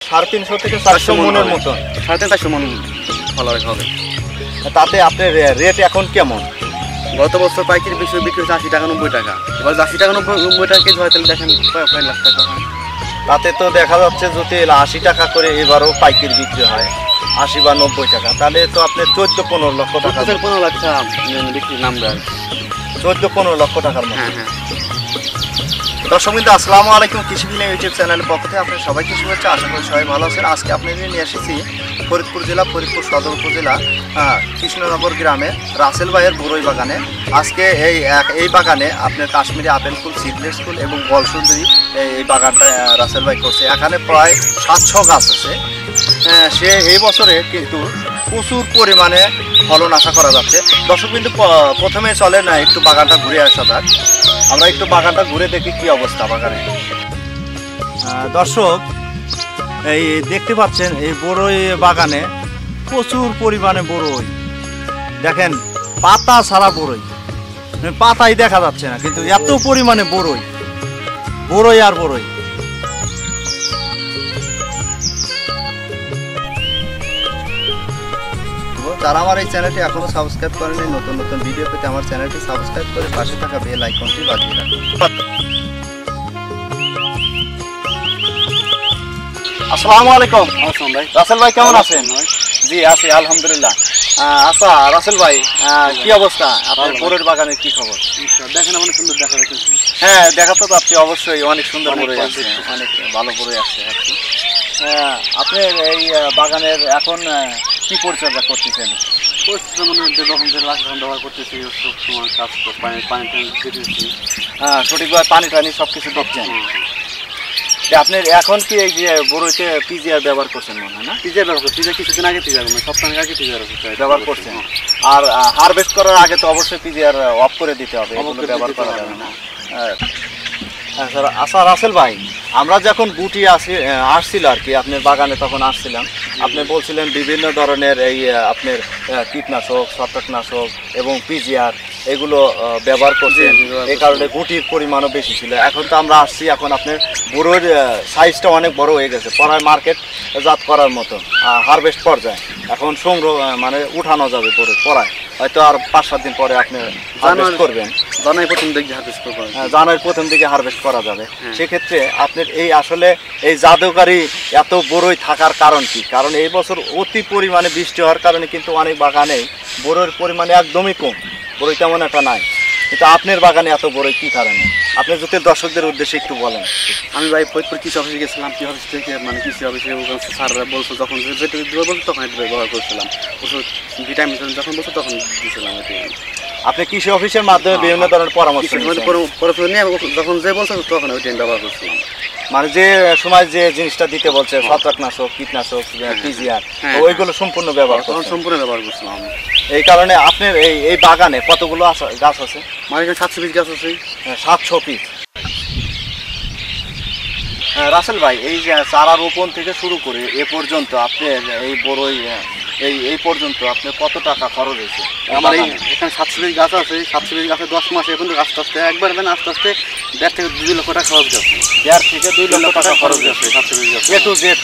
350 থেকে 400 মনের মতো, 450 মন ফল হবে। তাতে আপনার রেট এখন কেমন? গত বছর পাইকারি বিক্রি হচ্ছে 80 টাকা 90 টাকা, এবার 80 টাকা 90 টাকা কেজি হয়, তাহলে দেখেন কয়েক লাখ টাকা হয়। তাতে তো দেখা যাচ্ছে যদি 80 টাকা করে এবারও পাইকারি বিক্রি হয় 80 বা 90 টাকা, তাহলে তো আপনার 14-15 লক্ষ টাকা, 15 লাখ টাকা বিক্রি নামবে আর 14-15 লক্ষ টাকার মতো। হ্যাঁ। দর্শক বিন্দু, আসসালামু আলাইকুম। কৃষি বিজ্ঞান ইউটিউব চ্যানেলের পক্ষ থেকে আপনার সবাইকে শুভেচ্ছা। আশা করি সবাই ভালো আছেন। আজকে আপনাদের নিয়ে এসেছি ফরিদপুর জেলা, ফরিদপুর সদর উপজেলা কৃষ্ণনগর গ্রামে রাসেল ভাইয়ের বরই বাগানে। আজকে এই বাগানে আপনার কাশ্মীরি আপেল ফুল, সিডলেস ফুল এবং বল সুন্দরী এই বাগানটা রাসেল ভাই করছে। এখানে প্রায় 700 গাছ আছে। সে এই বছরে কিন্তু প্রচুর পরিমাণে ফলন আশা করা যাচ্ছে। দর্শক বিন্দু, প্রথমে চলে না একটু বাগানটা ঘুরে আসা যাক। আমরা একটু বাগানটা ঘুরে দেখি কি অবস্থা বাগানে। দর্শক, এই দেখতে পাচ্ছেন এই বরই বাগানে প্রচুর পরিমাণে বরই। দেখেন পাতা ছাড়া বরই, পাতাই দেখা যাচ্ছে না, কিন্তু এত পরিমাণে বরই আর বরই। যারা আমার এই চ্যানেলটি এখনো সাবস্ক্রাইব করেনি, নতুন নতুন ভিডিও পেতে আমার চ্যানেলটি সাবস্ক্রাইব করে পাশে থাকা বেল আইকনটি বাজিয়ে রাখুন। আসসালামু আলাইকুম। ভাই রাসেল ভাই কেমন আছেন? জি আছি আলহামদুলিল্লাহ। আচ্ছা রাসেল ভাই, কি অবস্থা আপনার বরইর বাগানের, কি খবর? দেখেন অনেক সুন্দর দেখা যাচ্ছে। হ্যাঁ, দেখা তো যাচ্ছে অবশ্যই, অনেক সুন্দর বরই আছে, অনেক ভালো বরই আছে আর কি। আপনি এই বাগানের এখন কি পরিচর্যা করতেছেন? ব্যবহার করতেছি, সব সময় কাজ পানি দিতেছি, সঠিকভাবে পানি টানি সব কিছু দিচ্ছেন। আপনার এখন কি এই যে বরইতে পিজিআর ব্যবহার করছেন মনে হয় না? পিজিআর ব্যবহার করছি, কিছুদিন আগে পিজিআর সপ্তাহ আগে পিজিআর ব্যবহার করছেন। আর হারভেস্ট করার আগে তো অবশ্যই পিজিআর অফ করে দিতে হবে, ব্যবহার করা যাবে না। আচ্ছা রাসেল ভাই, আমরা যখন গুটি আসছিল আর কি আপনার বাগানে, তখন আসছিলাম, আপনি বলছিলেন বিভিন্ন ধরনের এই আপনার কীটনাশক, ছত্রাকনাশক এবং পিজিআর এগুলো ব্যবহার করছেন, এই কারণে গুটির পরিমাণও বেশি ছিল। এখন তো আমরা আসছি, এখন আপনার বরইর সাইজটা অনেক বড় হয়ে গেছে, পরায় মার্কেট জাত করার মতো হারভেস্ট পর্যায়ে। এখন সংগ্রহ মানে উঠানো যাবে পরায়, হয়তো আর 5-7 দিন পরে আপনি হারভেস্ট করবেন। জানুয়ারির প্রথম দিকে হারভেস্ট করা যাবে। সেক্ষেত্রে আপনার এই আসলে এই জাদুকারী এত বরই থাকার কারণ কি? কারণ এই বছর অতি পরিমাণে বৃষ্টি হওয়ার কারণে কিন্তু অনেক বাগানে বরইয়ের পরিমাণে একদমই কম, বরই তেমন একটা নাই। কিন্তু আপনার বাগানে এত বরই কি কারণে? আপনি যদি দর্শকদের উদ্দেশ্যে একটু বলেন। আমি ভাই ফরিদপুর কৃষি অফিসে গেছিলাম, কৃষি অফিস থেকে মানে কৃষি অফিসে স্যাররা বলছো যখন তখন ব্যবহার করছিলাম, ভিটামিন যখন বলছো তখন দিয়েছিলাম। আপনি কৃষি অফিসের মাধ্যমে বিভিন্ন ধরনের পরামর্শ নিয়ে যখন যে বলছে তখন ওই টাইম ব্যবহার করছিলাম। মানে যে সময় যে জিনিসটা দিতে বলছে, ছত্রাকনাশক, কীটনাশক, পিজিআর, ওইগুলো সম্পূর্ণ ব্যবহার করছিলাম। এই কারণে আপনার এই বাগানে কতগুলো গাছ আছে? মানে 700 পিস গাছ আছে। 700 পিস। রাসেল ভাই, এই যে চারা রোপণ থেকে শুরু করে এ পর্যন্ত আপনার এই বরই এই পর্যন্ত আপনার কত টাকা খরচ হয়েছে? আমার এখানে 700 পিস গাছ আছে, 700 পিস গাছে 10 মাসে এখন আস্তে আস্তে একবার আস্তে আস্তে 1.5 থেকে 2 লক্ষ টাকা খরচ গেছে। 1.5 থেকে 2 লক্ষ টাকা খরচ গেছে 700 পিস গাছ। এ টু জেড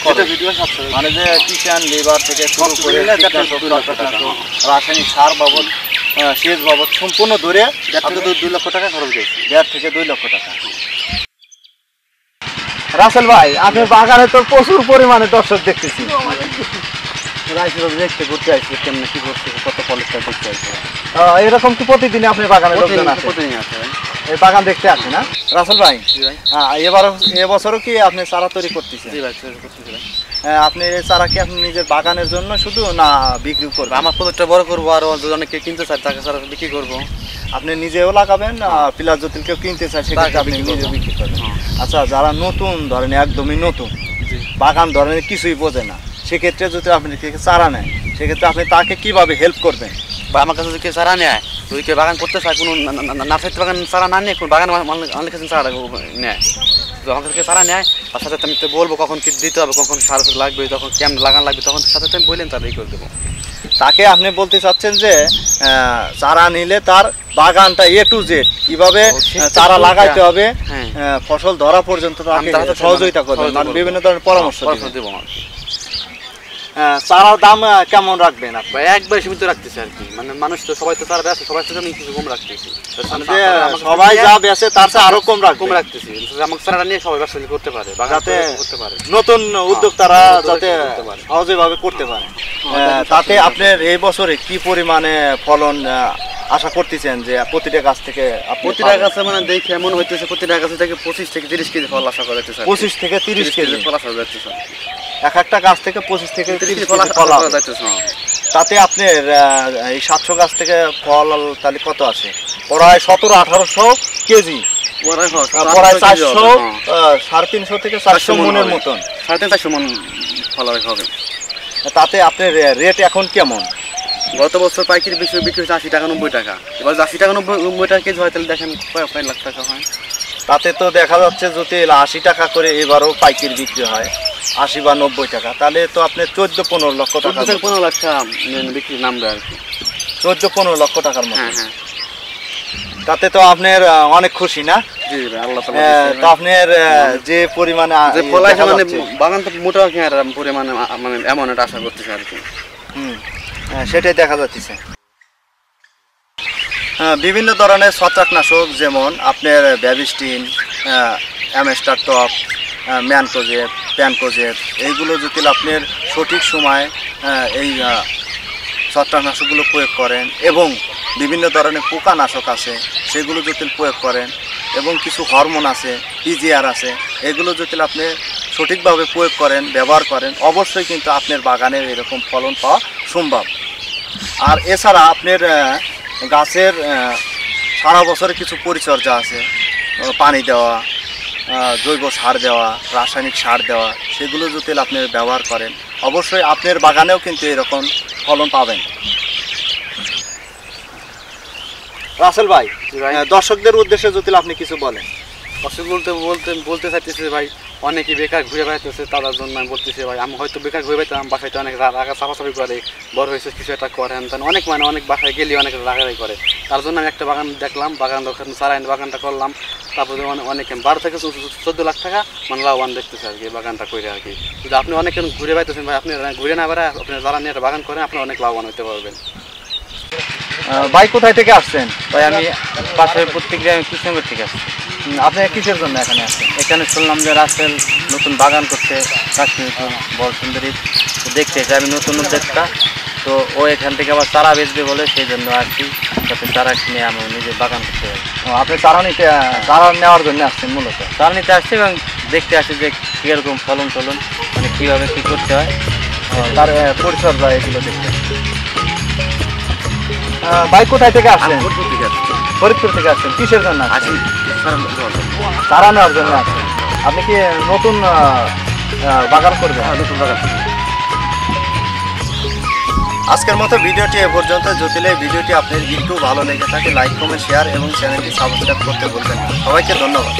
মানে যে কিষান লেবার থেকে শুরু করে রাসায়নিক সার বাবদ, সেচ বাবদ সম্পূর্ণ ধরে 1.5 থেকে 2 লক্ষ টাকা খরচ গেছে। 1.5 থেকে 2 লক্ষ টাকা। রাসেল ভাই, আপনার বাগানে তো প্রচুর পরিমাণে দর্শক দেখতেছি। দেখতে ঘুরতে আসছে, কেমন কি করছে, কত ফলটা দেখতে আসছে। এরকম কি প্রতিদিনই আপনি বাগানে লোকজন আসে? প্রতিদিন আসে। এই বাগান দেখতে আসে না রাসেল ভাই? এবছরও কি আপনি চারা তৈরি করতেছেন? আপনি এই চারা কি আপনি নিজের বাগানের জন্য শুধু, না বিক্রি করবেন? আমার প্রজেক্টটা বড় করবো, আর অনেকে কিনতে চায় তাকে চারা বিক্রি করবো। আপনি নিজেও লাগাবেন, প্লাস যদি কেউ কিনতে চায় সেক্ষেত্রে আপনি নিজে বিক্রি করবেন। আচ্ছা, যারা নতুন ধরেন, একদমই নতুন বাগান ধরেন, কিছুই বোঝে না, সেক্ষেত্রে যদি আপনি চারা নেয়, সেক্ষেত্রে আপনি তাকে কিভাবে হেল্প করবেন? বা আমার কাছে যদি কেউ চারা নেয়, যদি কেউ বাগান করতে চায়, কোনো নার্সারি বাগান চারা না নিয়ে কোনো বাগান আমার কাছে চারা নেয়, তো আমার কাছে চারা নেয়, তার সাথে আমি তো বলবো কখন কি দিতে হবে, কখন সার লাগবে, তখন কেমন লাগান লাগবে, তখন সাথে আমি বললেন তারা এই করে দেবো। তাকে আপনি বলতে চাচ্ছেন যে চারা নিলে তার বাগানটা A to Z কিভাবে চারা লাগাইতে হবে, ফসল ধরা পর্যন্ত তাকে সহযোগিতা করবেন, মানে বিভিন্ন ধরনের পরামর্শ দেবো। চারার দাম কেমন রাখবেন আপনি? ভাই একবার সীমিত রাখতেছি আর কি, মানে মানুষ তো সবাই তো চারা বেচে, সবাই থেকে আমি কিছু কম রাখতেছি, সবাই যা বেচে তার চেয়ে আরো কম রাখতেছি, আমাকে চারাটা নিয়ে সবাই ব্যবসা করতে পারে, যাতে করতে পারে, নতুন উদ্যোক্তারা যাতে সহজে ভাবে করতে পারে। তাতে আপনার এই বছরে কি পরিমাণে ফলন আশা করতেছেন যে প্রতিটা গাছ থেকে? প্রতিটা গাছে মানে দেখে এমন হইতেছে প্রতিটা গাছে থেকে 25 থেকে 30 কেজি ফল আশা করতেছে। 25 থেকে 30 কেজি ফল আশা করতেছে, এক একটা গাছ থেকে 25 থেকে 30 ফল আশা করতেছে। তাতে আপনার এই 700 গাছ থেকে ফল তাহলে কত আসে? প্রায় 1700-1800 কেজি, প্রায় 400 350 থেকে 400 মনের মতন, 450 মন ফল হবে। তাতে আপনার রেট এখন কেমন? গত বছর পাইকারি বিক্রি হচ্ছে 80 টাকা 90 টাকা, এবার 80 টাকা 90 টাকা কেজি হয় তাহলে দেখেন কয়েক লাখ টাকা হয়। তাতে তো দেখা যাচ্ছে যদি 80 টাকা করে এবারও পাইকারি বিক্রি হয় 80 বা 90 টাকা, তাহলে তো আপনার 14-15 লক্ষ টাকা, 15 লাখ টাকা বিক্রি নামবে আর কি, 14-15 লক্ষ টাকার মতো। হ্যাঁ। তাতে তো আপনার অনেক খুশি না? জি ভাই, আল্লাহ তাআলা তো আপনার যে পরিমাণে যে ফল আছে মানে বাগান তো মোটা কি আর পরিমাণে মানে এমন একটা আশা করতেছে আর কি। সেটাই দেখা যাচ্ছে। বিভিন্ন ধরনের ছত্রাকনাশক যেমন আপনার ব্যাবিস্টিন, অ্যামেস্টার টপ, ম্যানকোজেব, প্যানকোজেব, এইগুলো যদি আপনার সঠিক সময় এই ছত্রাকনাশকগুলো প্রয়োগ করেন এবং বিভিন্ন ধরনের পোকানাশক আছে সেগুলো যদি প্রয়োগ করেন এবং কিছু হরমোন আছে, পিজিআর আছে, এগুলো যদি আপনি সঠিকভাবে প্রয়োগ করেন, ব্যবহার করেন, অবশ্যই কিন্তু আপনার বাগানের এরকম ফলন পাওয়া সম্ভব। আর এছাড়া আপনার গাছের সারা বছরে কিছু পরিচর্যা আছে, পানি দেওয়া, জৈব সার দেওয়া, রাসায়নিক সার দেওয়া, সেগুলো যদি আপনি ব্যবহার করেন অবশ্যই আপনার বাগানেও কিন্তু এরকম ফলন পাবেন। রাসেল ভাই, দর্শকদের উদ্দেশ্যে যদি আপনি কিছু বলেন। দর্শক বলতে চাইতেছে ভাই, অনেকে বেকার ঘুরে বেড়াইতেছে, তাদের জন্য আমি বলতেছি ভাই, আমি হয়তো বেকার ঘুরে বেড়াইতাম, বাসায় অনেক রাগা সাফাসাফি করে, বড় হয়েছে কিছু একটা করেন, অনেক মানে অনেক বাসায় গেলে অনেক রাগারাগি করে, তার জন্য আমি একটা বাগান দেখলাম, বাগান সারা বাগানটা করলাম, তারপরে অনেক 12 থেকে 14 লাখ টাকা মানে লাভবান দেখতেছে আর কি বাগানটা করে আর কি। যদি আপনি অনেক ঘুরে বেড়াইতেছেন ভাই, আপনি ঘুরে না বেড়ায় আপনি যারা নিয়ে একটা বাগান করেন, আপনি অনেক লাভবান হতে পারবেন। ভাই কোথায় থেকে আসছেন? ভাই আমি পাশের প্রত্যেক আমি কৃষ্ণনগর থেকে আসছি। আপনি কিসের জন্য এখানে আসছেন? এখানে শুনলাম যে রাসেল নতুন বাগান করতে কাশ্মীর বড় সুন্দরী, তো দেখতে চাই আমি নতুন উদ্যোক্তা, তো ও এখান থেকে আবার চারা বেচবে বলে সেই জন্য আসছি, যাতে চারা কিনে আমি নিজে বাগান করতে পারি। আপনি চারা নেওয়ার জন্য আসছেন মূলত? চারা নিতে আসছি এবং দেখতে আসছি যে কীরকম ফলন মানে কীভাবে কী করতে হয়, তার পরিচর্যা এগুলো দেখতে। ভাই কোথায় থেকে আসছেন? ফরিদপুর থেকে আসছেন। কিসের জন্য আসছেন? চারা নেওয়ার জন্য আসছেন। আপনি কি নতুন বাগান করবেন? নতুন বাগান। আজকের মতো ভিডিওটি এ পর্যন্ত। যদি ভিডিওটি আপনার একটু ভালো লেগে থাকে লাইক, কমেন্ট, শেয়ার এবং চ্যানেলটি সাবস্ক্রাইব করতে ভুলবেন না। সবাইকে ধন্যবাদ।